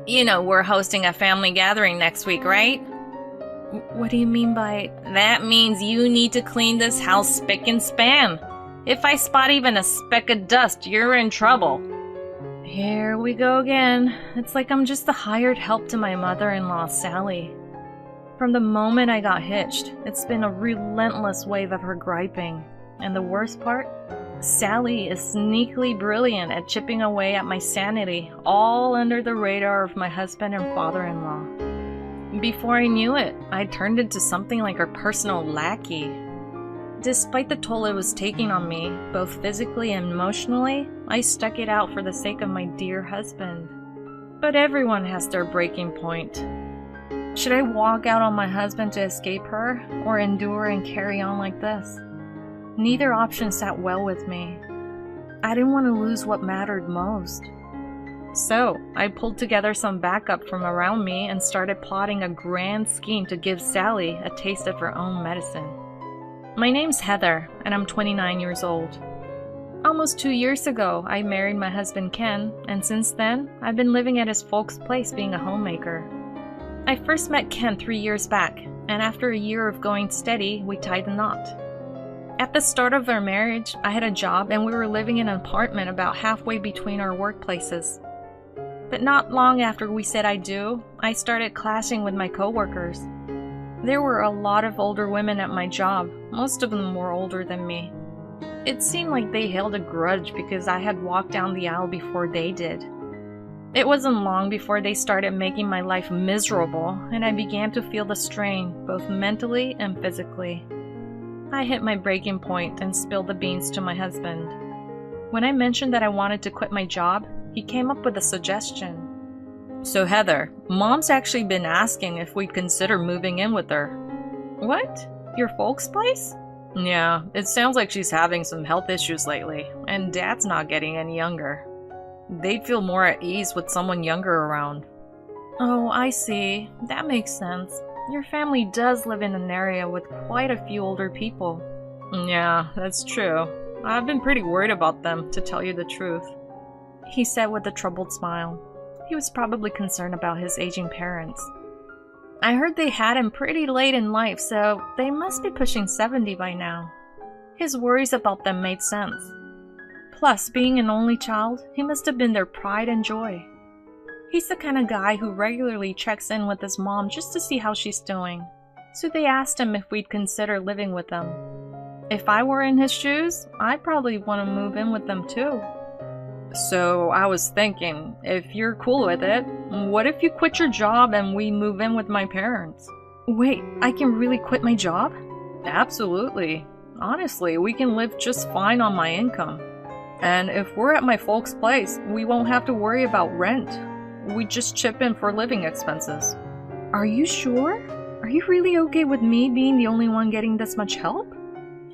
You know we're hosting a family gathering next week, right? What do you mean by... That means you need to clean this house spick and span. If I spot even a speck of dust, you're in trouble. Here we go again. It's like I'm just the hired help to my mother-in-law, Sally. From the moment I got hitched, it's been a relentless wave of her griping. And the worst part? Sally is sneakily brilliant at chipping away at my sanity, all under the radar of my husband and father-in-law. Before I knew it, I turned into something like her personal lackey. Despite the toll it was taking on me, both physically and emotionally, I stuck it out for the sake of my dear husband. But everyone has their breaking point. Should I walk out on my husband to escape her, or endure and carry on like this? Neither option sat well with me. I didn't want to lose what mattered most. So, I pulled together some backup from around me and started plotting a grand scheme to give Sally a taste of her own medicine. My name's Heather, and I'm 29 years old. Almost 2 years ago, I married my husband Ken, and since then, I've been living at his folks' place being a homemaker. I first met Ken 3 years back, and after a year of going steady, we tied the knot. At the start of our marriage, I had a job and we were living in an apartment about halfway between our workplaces. But not long after we said I do, I started clashing with my coworkers. There were a lot of older women at my job, most of them were older than me. It seemed like they held a grudge because I had walked down the aisle before they did. It wasn't long before they started making my life miserable, and I began to feel the strain, both mentally and physically. I hit my breaking point and spilled the beans to my husband. When I mentioned that I wanted to quit my job, he came up with a suggestion. So Heather, Mom's actually been asking if we'd consider moving in with her. What? Your folks' place? Yeah, it sounds like she's having some health issues lately, and Dad's not getting any younger. They'd feel more at ease with someone younger around. Oh, I see. That makes sense. Your family does live in an area with quite a few older people. Yeah, that's true. I've been pretty worried about them, to tell you the truth, he said with a troubled smile. He was probably concerned about his aging parents. I heard they had him pretty late in life, so they must be pushing 70 by now. His worries about them made sense. Plus, being an only child, he must have been their pride and joy. He's the kind of guy who regularly checks in with his mom just to see how she's doing. So they asked him if we'd consider living with them. If I were in his shoes, I'd probably want to move in with them too. So I was thinking, if you're cool with it, what if you quit your job and we move in with my parents? Wait, I can really quit my job? Absolutely. Honestly, we can live just fine on my income. And if we're at my folks' place, we won't have to worry about rent. We just chip in for living expenses. Are you sure? Are you really okay with me being the only one getting this much help?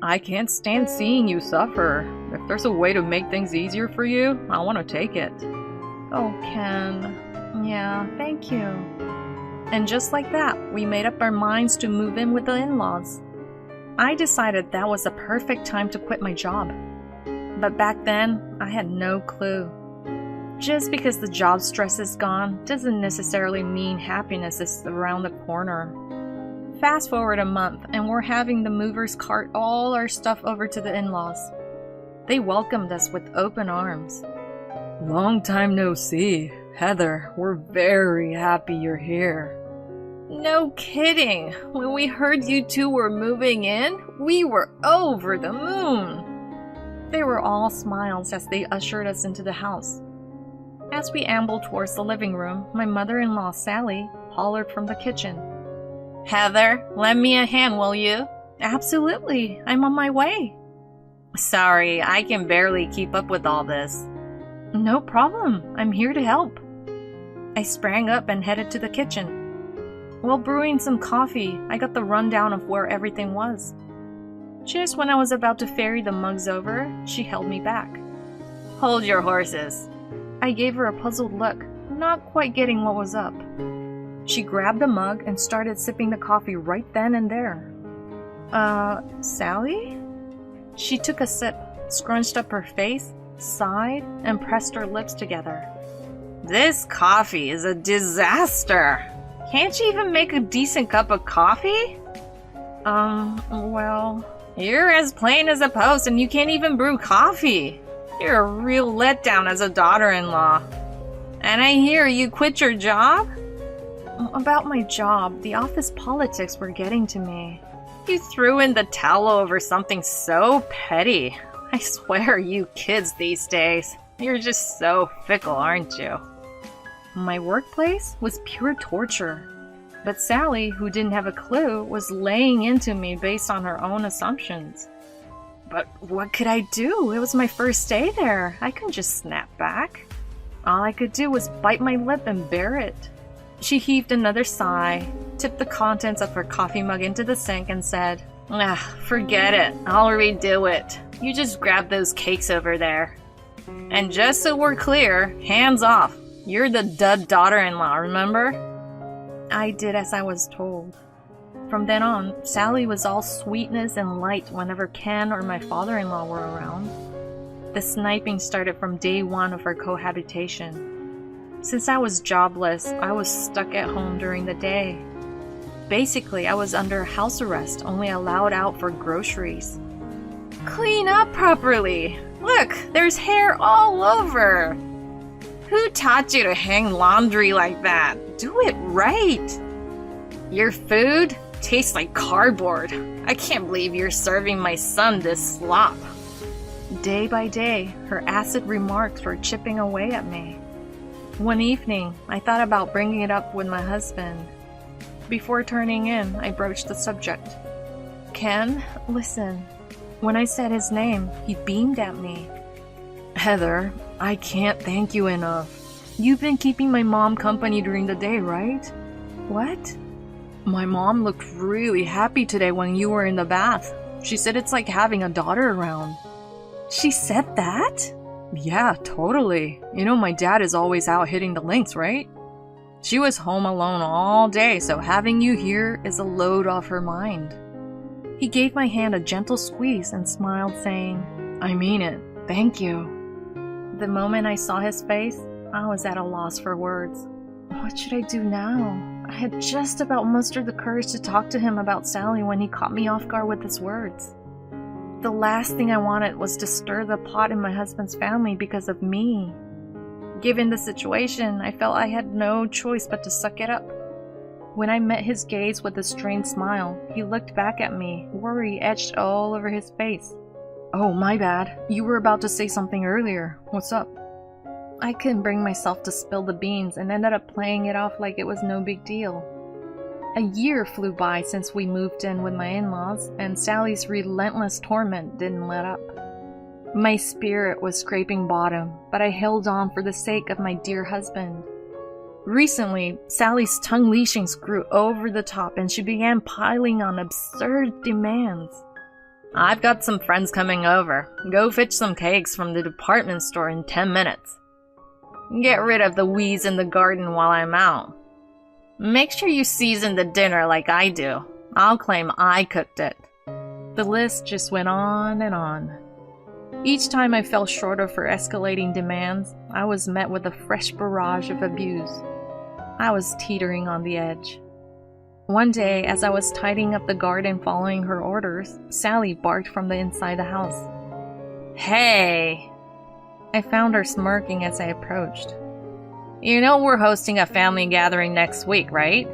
I can't stand seeing you suffer. If there's a way to make things easier for you, I want to take it. Oh, Ken. Yeah, thank you. And just like that, we made up our minds to move in with the in-laws. I decided that was the perfect time to quit my job. But back then, I had no clue. Just because the job stress is gone doesn't necessarily mean happiness is around the corner. Fast forward a month and we're having the movers cart all our stuff over to the in-laws. They welcomed us with open arms. Long time no see. Heather, we're very happy you're here. No kidding. When we heard you two were moving in, we were over the moon. They were all smiles as they ushered us into the house. As we ambled towards the living room, my mother-in-law, Sally, hollered from the kitchen. Heather, lend me a hand, will you? Absolutely, I'm on my way. Sorry, I can barely keep up with all this. No problem, I'm here to help. I sprang up and headed to the kitchen. While brewing some coffee, I got the rundown of where everything was. Just when I was about to ferry the mugs over, she held me back. Hold your horses. I gave her a puzzled look, not quite getting what was up. She grabbed a mug and started sipping the coffee right then and there. Sally? She took a sip, scrunched up her face, sighed, and pressed her lips together. This coffee is a disaster. Can't you even make a decent cup of coffee? Well, you're as plain as a post and you can't even brew coffee. You're a real letdown as a daughter-in-law. And I hear you quit your job? About my job, the office politics were getting to me. You threw in the towel over something so petty. I swear, you kids these days, you're just so fickle, aren't you? My workplace was pure torture. But Sally, who didn't have a clue, was laying into me based on her own assumptions. But what could I do? It was my first day there. I couldn't just snap back. All I could do was bite my lip and bear it. She heaved another sigh, tipped the contents of her coffee mug into the sink, and said, forget it. I'll redo it. You just grab those cakes over there. And just so we're clear, hands off. You're the dud daughter-in-law, remember? I did as I was told. From then on, Sally was all sweetness and light whenever Ken or my father-in-law were around. The sniping started from day one of our cohabitation. Since I was jobless, I was stuck at home during the day. Basically, I was under house arrest, only allowed out for groceries. Clean up properly! Look, there's hair all over! Who taught you to hang laundry like that? Do it right! Your food tastes like cardboard. I can't believe you're serving my son this slop. Day by day, her acid remarks were chipping away at me. One evening, I thought about bringing it up with my husband. Before turning in, I broached the subject. Ken, listen. When I said his name, he beamed at me. Heather, I can't thank you enough. You've been keeping my mom company during the day, right? What? My mom looked really happy today when you were in the bath. She said it's like having a daughter around. She said that? Yeah, totally. You know my dad is always out hitting the links, right? She was home alone all day, so having you here is a load off her mind. He gave my hand a gentle squeeze and smiled, saying, I mean it. Thank you. The moment I saw his face, I was at a loss for words. What should I do now? I had just about mustered the courage to talk to him about Sally when he caught me off guard with his words. The last thing I wanted was to stir the pot in my husband's family because of me. Given the situation, I felt I had no choice but to suck it up. When I met his gaze with a strained smile, he looked back at me, worry etched all over his face. Oh, my bad. You were about to say something earlier. What's up? I couldn't bring myself to spill the beans and ended up playing it off like it was no big deal. A year flew by since we moved in with my in-laws, and Sally's relentless torment didn't let up. My spirit was scraping bottom, but I held on for the sake of my dear husband. Recently, Sally's tongue leashings grew over the top and she began piling on absurd demands. I've got some friends coming over. Go fetch some cakes from the department store in 10 minutes. Get rid of the weeds in the garden while I'm out. Make sure you season the dinner like I do. I'll claim I cooked it. The list just went on and on. Each time I fell short of her escalating demands, I was met with a fresh barrage of abuse. I was teetering on the edge. One day, as I was tidying up the garden following her orders, Sally barked from the inside the house. Hey! I found her smirking as I approached. You know we're hosting a family gathering next week, right?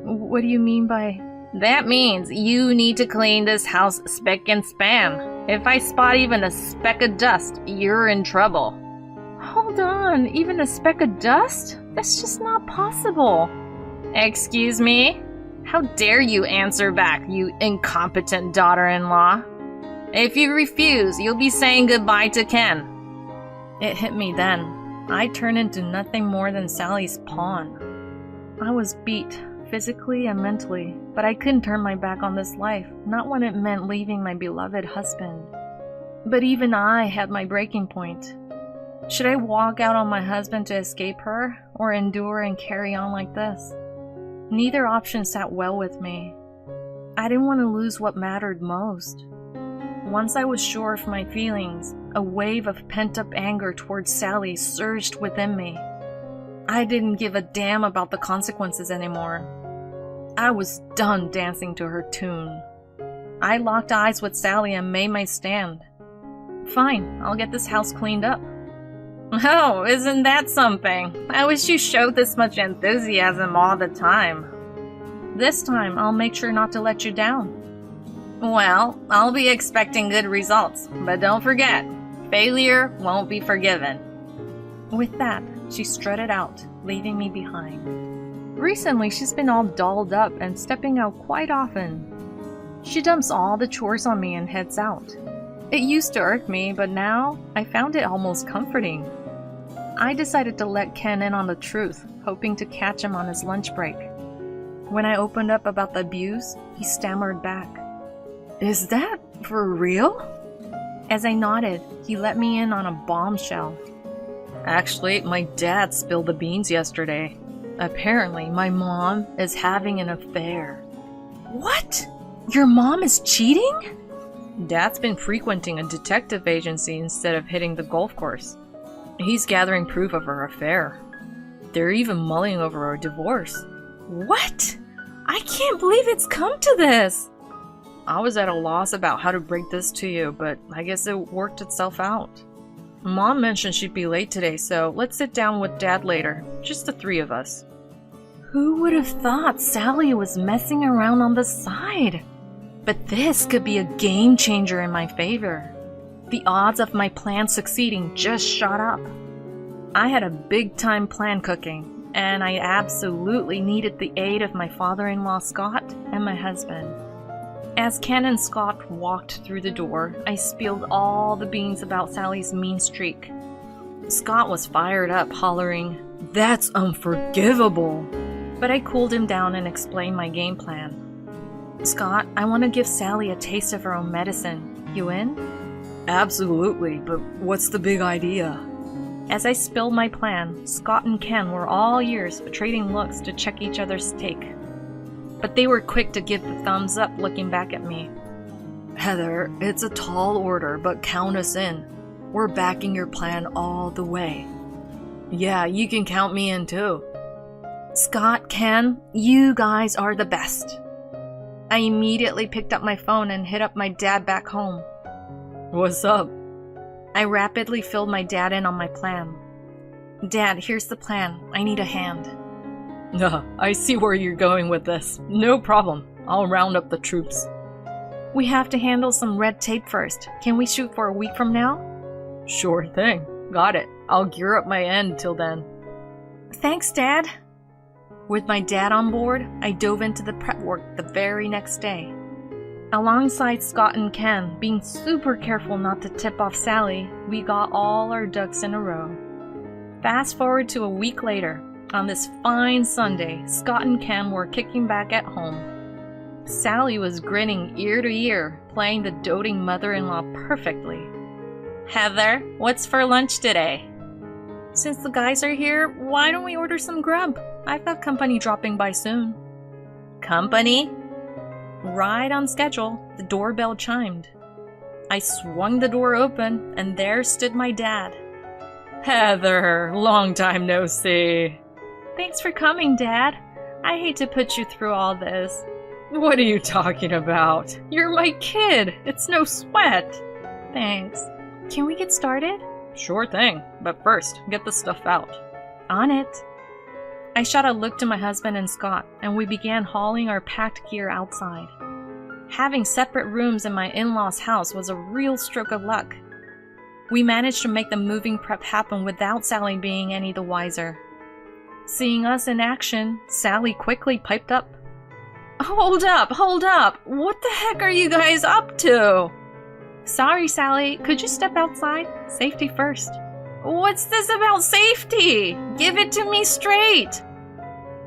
What do you mean by... That means you need to clean this house spick and span. If I spot even a speck of dust, you're in trouble. Hold on, even a speck of dust? That's just not possible. Excuse me? How dare you answer back, you incompetent daughter-in-law? If you refuse, you'll be saying goodbye to Ken. It hit me then. I turned into nothing more than Sally's pawn. I was beat, physically and mentally, but I couldn't turn my back on this life, not when it meant leaving my beloved husband. But even I had my breaking point. Should I walk out on my husband to escape her, or endure and carry on like this? Neither option sat well with me. I didn't want to lose what mattered most. Once I was sure of my feelings, a wave of pent-up anger towards Sally surged within me. I didn't give a damn about the consequences anymore. I was done dancing to her tune. I locked eyes with Sally and made my stand. Fine, I'll get this house cleaned up. Oh, isn't that something? I wish you showed this much enthusiasm all the time. This time, I'll make sure not to let you down. Well, I'll be expecting good results, but don't forget, failure won't be forgiven. With that, she strutted out, leaving me behind. Recently, she's been all dolled up and stepping out quite often. She dumps all the chores on me and heads out. It used to irk me, but now I found it almost comforting. I decided to let Ken in on the truth, hoping to catch him on his lunch break. When I opened up about the abuse, he stammered back. Is that for real? As I nodded, he let me in on a bombshell. Actually, my dad spilled the beans yesterday. Apparently, my mom is having an affair. What? Your mom is cheating? Dad's been frequenting a detective agency instead of hitting the golf course. He's gathering proof of her affair. They're even mulling over a divorce. What? I can't believe it's come to this! I was at a loss about how to break this to you, but I guess it worked itself out. Mom mentioned she'd be late today, so let's sit down with Dad later. Just the three of us. Who would have thought Sally was messing around on the side? But this could be a game changer in my favor. The odds of my plan succeeding just shot up. I had a big-time plan cooking, and I absolutely needed the aid of my father-in-law Scott and my husband. As Ken and Scott walked through the door, I spilled all the beans about Sally's mean streak. Scott was fired up, hollering, "That's unforgivable!" But I cooled him down and explained my game plan. Scott, I want to give Sally a taste of her own medicine. You in? Absolutely, but what's the big idea? As I spilled my plan, Scott and Ken were all ears, trading looks to check each other's take. But they were quick to give the thumbs up, looking back at me. Heather, it's a tall order, but count us in. We're backing your plan all the way. Yeah, you can count me in too. Scott, Ken, you guys are the best. I immediately picked up my phone and hit up my dad back home. What's up? I rapidly filled my dad in on my plan. Dad, here's the plan. I need a hand. I see where you're going with this. No problem. I'll round up the troops. We have to handle some red tape first. Can we shoot for a week from now? Sure thing. Got it. I'll gear up my end till then. Thanks, Dad. With my dad on board, I dove into the prep work the very next day. Alongside Scott and Ken, being super careful not to tip off Sally, we got all our ducks in a row. Fast forward to a week later. On this fine Sunday, Scott and Ken were kicking back at home. Sally was grinning ear to ear, playing the doting mother-in-law perfectly. Heather, what's for lunch today? Since the guys are here, why don't we order some grub? I've got company dropping by soon. Company? Right on schedule, the doorbell chimed. I swung the door open, and there stood my dad. Heather, long time no see. Thanks for coming, Dad. I hate to put you through all this. What are you talking about? You're my kid. It's no sweat. Thanks. Can we get started? Sure thing, but first, get the stuff out. On it. I shot a look to my husband and Scott, and we began hauling our packed gear outside. Having separate rooms in my in-laws' house was a real stroke of luck. We managed to make the moving prep happen without Sally being any the wiser. Seeing us in action, Sally quickly piped up. Hold up! What the heck are you guys up to? Sorry, Sally. Could you step outside? Safety first. What's this about safety? Give it to me straight.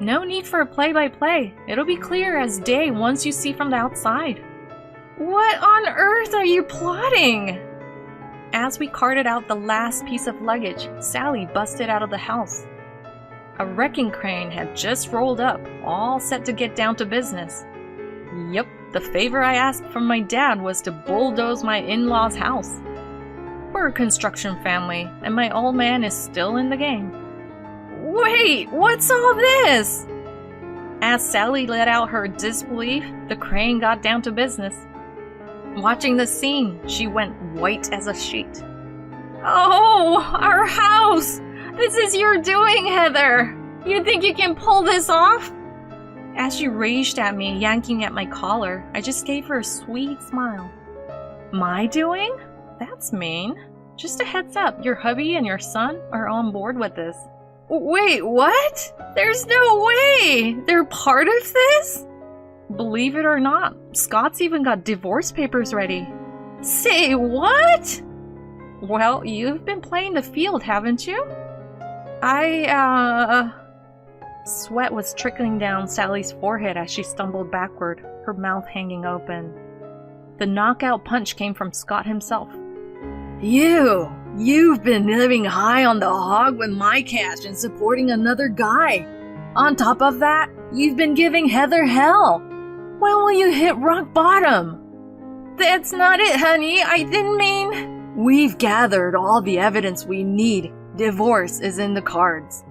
No need for a play-by-play. It'll be clear as day once you see from the outside. What on earth are you plotting? As we carted out the last piece of luggage, Sally busted out of the house. A wrecking crane had just rolled up, all set to get down to business. Yep, the favor I asked from my dad was to bulldoze my in-laws' house. We're a construction family, and my old man is still in the game. Wait, what's all this? As Sally let out her disbelief, the crane got down to business. Watching the scene, she went white as a sheet. Oh, our house! This is your doing, Heather! You think you can pull this off? As she raged at me, yanking at my collar, I just gave her a sweet smile. My doing? That's mean. Just a heads up, your hubby and your son are on board with this. Wait, what? There's no way! They're part of this? Believe it or not, Scott's even got divorce papers ready. Say what? Well, you've been playing the field, haven't you? Sweat was trickling down Sally's forehead as she stumbled backward, her mouth hanging open. The knockout punch came from Scott himself. You've been living high on the hog with my cash and supporting another guy. On top of that, you've been giving Heather hell. When will you hit rock bottom? That's not it, honey. I didn't mean... We've gathered all the evidence we need. Divorce is in the cards.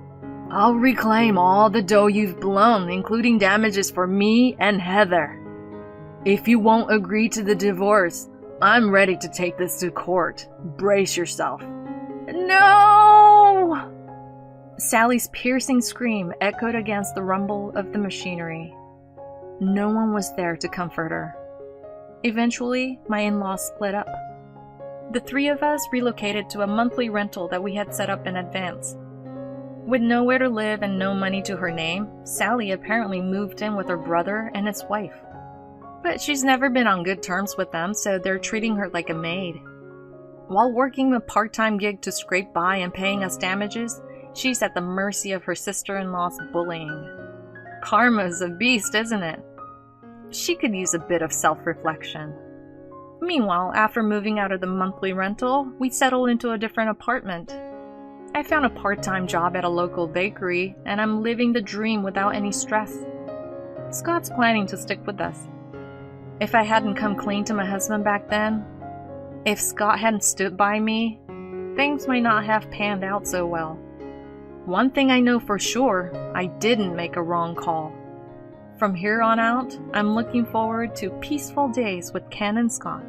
I'll reclaim all the dough you've blown, including damages for me and Heather. If you won't agree to the divorce, I'm ready to take this to court. Brace yourself. No! Sally's piercing scream echoed against the rumble of the machinery. No one was there to comfort her. Eventually, my in-laws split up. The three of us relocated to a monthly rental that we had set up in advance. With nowhere to live and no money to her name, Sally apparently moved in with her brother and his wife. But she's never been on good terms with them, so they're treating her like a maid. While working a part-time gig to scrape by and paying us damages, she's at the mercy of her sister-in-law's bullying. Karma's a beast, isn't it? She could use a bit of self-reflection. Meanwhile, after moving out of the monthly rental, we settled into a different apartment. I found a part-time job at a local bakery, and I'm living the dream without any stress. Scott's planning to stick with us. If I hadn't come clean to my husband back then, if Scott hadn't stood by me, things might not have panned out so well. One thing I know for sure, I didn't make a wrong call. From here on out, I'm looking forward to peaceful days with Ken and Scott.